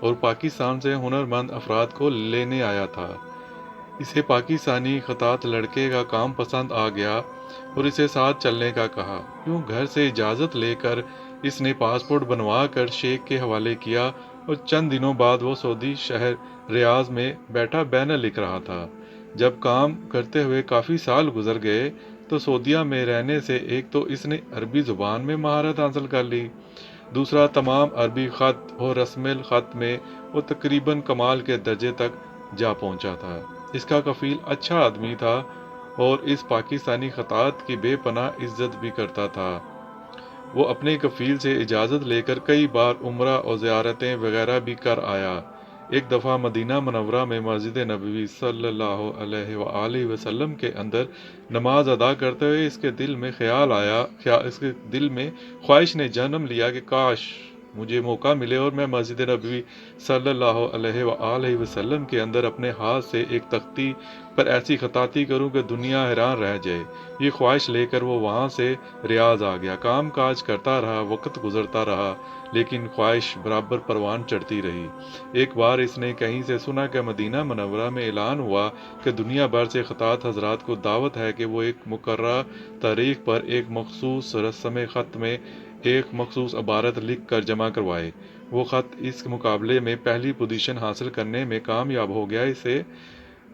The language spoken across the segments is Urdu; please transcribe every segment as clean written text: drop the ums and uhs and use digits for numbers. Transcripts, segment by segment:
اور پاکستان سے ہنرمند افراد کو لینے آیا تھا۔ اسے پاکستانی خطاط لڑکے کا کام پسند آ گیا اور اسے ساتھ چلنے کا کہا۔ یوں گھر سے اجازت لے کر اس نے پاسپورٹ بنوا کر شیخ کے حوالے کیا اور چند دنوں بعد وہ سعودی شہر ریاض میں بیٹھا بینر لکھ رہا تھا۔ جب کام کرتے ہوئے کافی سال گزر گئے تو سعودیہ میں رہنے سے ایک تو اس نے عربی زبان میں مہارت حاصل کر لی، دوسرا تمام عربی خط اور رسم الخط میں وہ تقریباً کمال کے درجے تک جا پہنچا تھا۔ اس کا کفیل اچھا آدمی تھا اور اس پاکستانی خطاط کی بے پناہ عزت بھی کرتا تھا۔ وہ اپنے کفیل سے اجازت لے کر کئی بار عمرہ اور زیارتیں وغیرہ بھی کر آیا۔ ایک دفعہ مدینہ منورہ میں مسجد نبوی صلی اللہ علیہ وآلہ وسلم کے اندر نماز ادا کرتے ہوئے اس کے دل میں خواہش نے جنم لیا کہ کاش مجھے موقع ملے اور میں مسجد نبوی صلی اللہ علیہ وآلہ وسلم کے اندر اپنے ہاتھ سے ایک تختی پر ایسی خطاطی کروں کہ دنیا حیران رہ جائے۔ یہ خواہش لے کر وہ وہاں سے ریاض آ گیا۔ کام کاج کرتا رہا، وقت گزرتا رہا، لیکن خواہش برابر پروان چڑھتی رہی۔ ایک بار اس نے کہیں سے سنا کہ مدینہ منورہ میں اعلان ہوا کہ دنیا بھر سے خطاط حضرات کو دعوت ہے کہ وہ ایک مقررہ تاریخ پر ایک مخصوص رسم خط میں ایک مخصوص عبارت لکھ کر جمع کروائے۔ وہ خط اس مقابلے میں پہلی پوزیشن حاصل کرنے میں کامیاب ہو گیا۔ اسے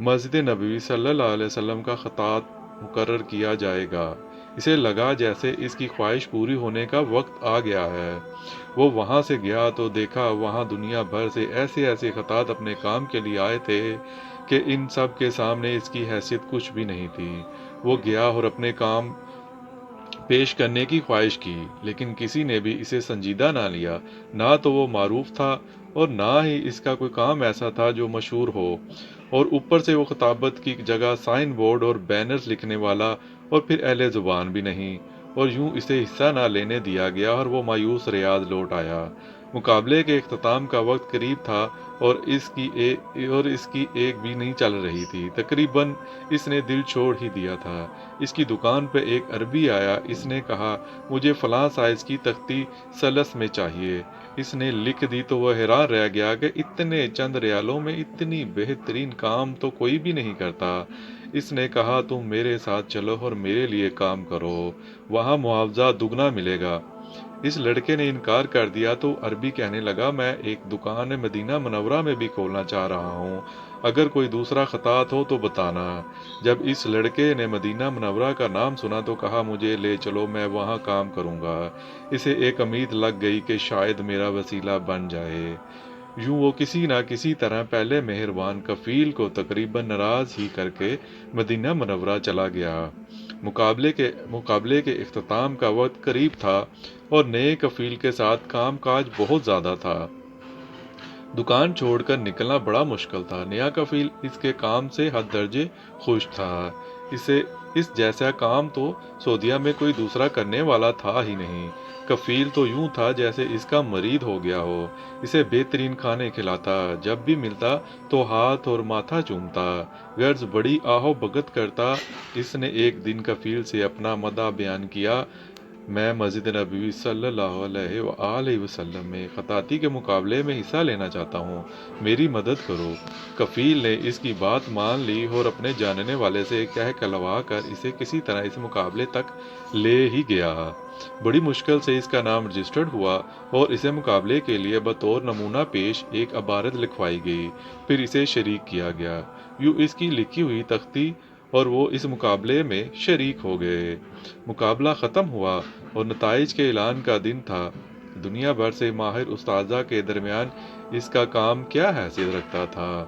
مسجد نبوی صلی اللہ علیہ وسلم کا خطاط مقرر کیا جائے گا۔ اسے لگا جیسے اس کی خواہش پوری ہونے کا وقت آ گیا ہے۔ وہ وہاں سے گیا تو دیکھا وہاں دنیا بھر سے ایسے خطاط اپنے کام کے لیے آئے تھے کہ ان سب کے سامنے اس کی حیثیت کچھ بھی نہیں تھی۔ وہ گیا اور اپنے کام پیش کرنے کی خواہش کی، لیکن کسی نے بھی اسے سنجیدہ نہ لیا۔ نہ تو وہ معروف تھا اور نہ ہی اس کا کوئی کام ایسا تھا جو مشہور ہو، اور اوپر سے وہ خطابت کی جگہ سائن بورڈ اور بینرز لکھنے والا اور پھر اہل زبان بھی نہیں، اور یوں اسے حصہ نہ لینے دیا گیا اور وہ مایوس ریاض لوٹ آیا۔ مقابلے کے اختتام کا وقت قریب تھا اور اس کی ایک بھی نہیں چل رہی تھی۔ تقریباً اس نے دل چھوڑ ہی دیا تھا۔ اس کی دکان پہ ایک عربی آیا۔ اس نے کہا مجھے فلاں سائز کی تختی سلس میں چاہیے۔ اس نے لکھ دی تو وہ حیران رہ گیا کہ اتنے چند ریالوں میں اتنی بہترین کام تو کوئی بھی نہیں کرتا۔ اس نے کہا تم میرے ساتھ چلو اور میرے لیے کام کرو، وہاں معاوضہ دگنا ملے گا۔ اس لڑکے نے انکار کر دیا تو عربی کہنے لگا میں ایک دکان مدینہ منورہ میں بھی کھولنا چاہ رہا ہوں، اگر کوئی دوسرا خطاط ہو تو بتانا۔ جب اس لڑکے نے مدینہ منورہ کا نام سنا تو کہا مجھے لے چلو، میں وہاں کام کروں گا۔ اسے ایک امید لگ گئی کہ شاید میرا وسیلہ بن جائے۔ یوں وہ کسی نہ کسی طرح پہلے مہربان کفیل کو تقریباً ناراض ہی کر کے مدینہ منورہ چلا گیا۔ مقابلے کے اختتام کا وقت قریب تھا اور نئے کفیل کے ساتھ کام کاج بہت زیادہ تھا۔ دکان چھوڑ کر نکلنا بڑا مشکل تھا۔ نیا کفیل اس کے کام سے حد درجے خوش تھا۔ اس جیسا کام تو سعودیہ میں کوئی دوسرا کرنے والا تھا ہی نہیں۔ کفیل تو یوں تھا جیسے اس کا مرید ہو گیا ہو۔ اسے بہترین کھانے کھلاتا، جب بھی ملتا تو ہاتھ اور ماتھا چومتا، غرض بڑی آہ و بھگت کرتا۔ اس نے ایک دن کفیل سے اپنا مدح بیان کیا، میں مسجد نبوی صلی اللہ علیہ وآلہ وسلم میں خطاطی کے مقابلے میں حصہ لینا چاہتا ہوں، میری مدد کرو۔ کفیل نے اس کی بات مان لی اور اپنے جاننے والے سے کہلوا کر اسے کسی طرح اس مقابلے تک لے ہی گیا۔ بڑی مشکل سے اس کا نام رجسٹرڈ ہوا اور اسے مقابلے کے لیے بطور نمونہ پیش ایک عبارت لکھوائی گئی، پھر اسے شریک کیا گیا۔ یوں اس کی لکھی ہوئی تختی اور وہ اس مقابلے میں شریک ہو گئے۔ مقابلہ ختم ہوا اور نتائج کے اعلان کا دن تھا۔ دنیا بھر سے ماہر اساتذہ کے درمیان اس کا کام کیا حیثیت رکھتا تھا۔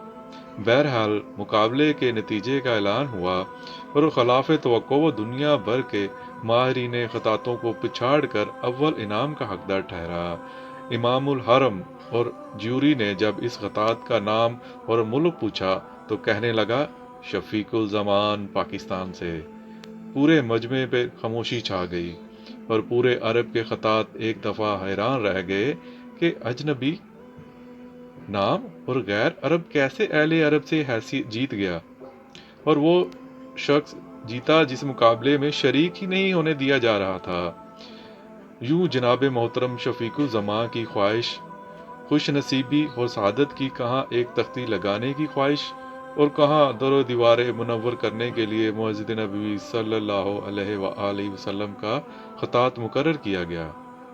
بہرحال مقابلے کے نتیجے کا اعلان ہوا اور خلاف توقع وہ دنیا بھر کے ماہرین خطاطوں کو پچھاڑ کر اول انعام کا حقدار ٹھہرا۔ امام الحرم اور جیوری نے جب اس خطاط کا نام اور ملک پوچھا تو کہنے لگا شفیق الزمان پاکستان سے۔ پورے مجمع پہ خاموشی چھا گئی اور پورے عرب کے خطاط ایک دفعہ حیران رہ گئے کہ اجنبی نام اور غیر عرب کیسے اہل عرب سے حیثیت جیت گیا، اور وہ شخص جیتا جس مقابلے میں شریک ہی نہیں ہونے دیا جا رہا تھا۔ یوں جناب محترم شفیق الزمان کی خواہش خوش نصیبی اور سعادت کی کہاں ایک تختی لگانے کی خواہش اور کہاں در و دیواریں منور کرنے کے لیے مسجد نبوی صلی اللہ علیہ وآلہ وسلم کا خطاط مقرر کیا گیا۔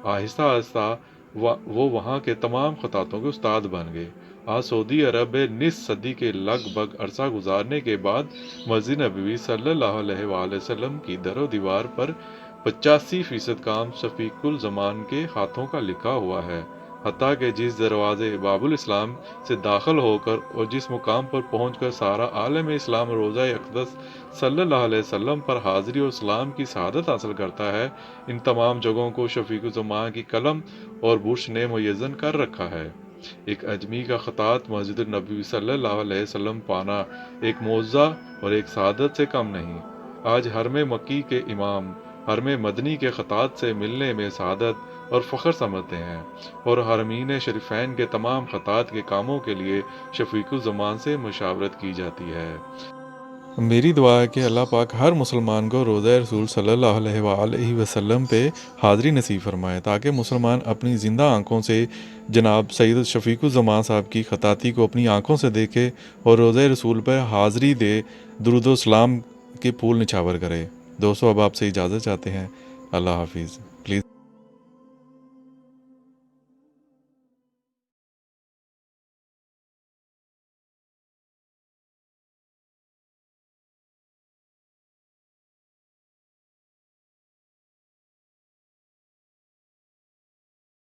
آہستہ آہستہ وہ وہاں کے تمام خطاطوں کے استاد بن گئے۔ آج سعودی عرب میں نصف صدی کے لگ بھگ عرصہ گزارنے کے بعد مسجد نبوی صلی اللہ علیہ وآلہ وسلم کی در و دیوار پر 85% کام شفیق الزمان کے ہاتھوں کا لکھا ہوا ہے۔ حتیٰ کہ جس دروازے باب الاسلام سے داخل ہو کر اور جس مقام پر پہنچ کر سارا عالم اسلام روضہ اقدس صلی اللہ علیہ وسلم پر حاضری اور سلام کی سعادت حاصل کرتا ہے، ان تمام جگہوں کو شفیق الزمان کی قلم اور برش نے معین کر رکھا ہے۔ ایک اجمی کا خطاط مسجد نبوی صلی اللہ علیہ وسلم پانا ایک معجزہ اور ایک سعادت سے کم نہیں۔ آج حرم مکی کے امام حرم مدنی کے خطاط سے ملنے میں سعادت اور فخر سمجھتے ہیں، اور حرمین شریفین کے تمام خطاط کے کاموں کے لیے شفیق الزمان سے مشاورت کی جاتی ہے۔ میری دعا ہے کہ اللہ پاک ہر مسلمان کو روضہ رسول صلی اللہ علیہ وآلہ وسلم پہ حاضری نصیب فرمائے، تاکہ مسلمان اپنی زندہ آنکھوں سے جناب سید شفیق الزمان صاحب کی خطاطی کو اپنی آنکھوں سے دیکھے اور روضہ رسول پہ حاضری دے، درود و سلام کے پھول نچھاور کرے۔ دوستو اب آپ سے اجازت چاہتے ہیں۔ اللہ حافظ۔ پلیز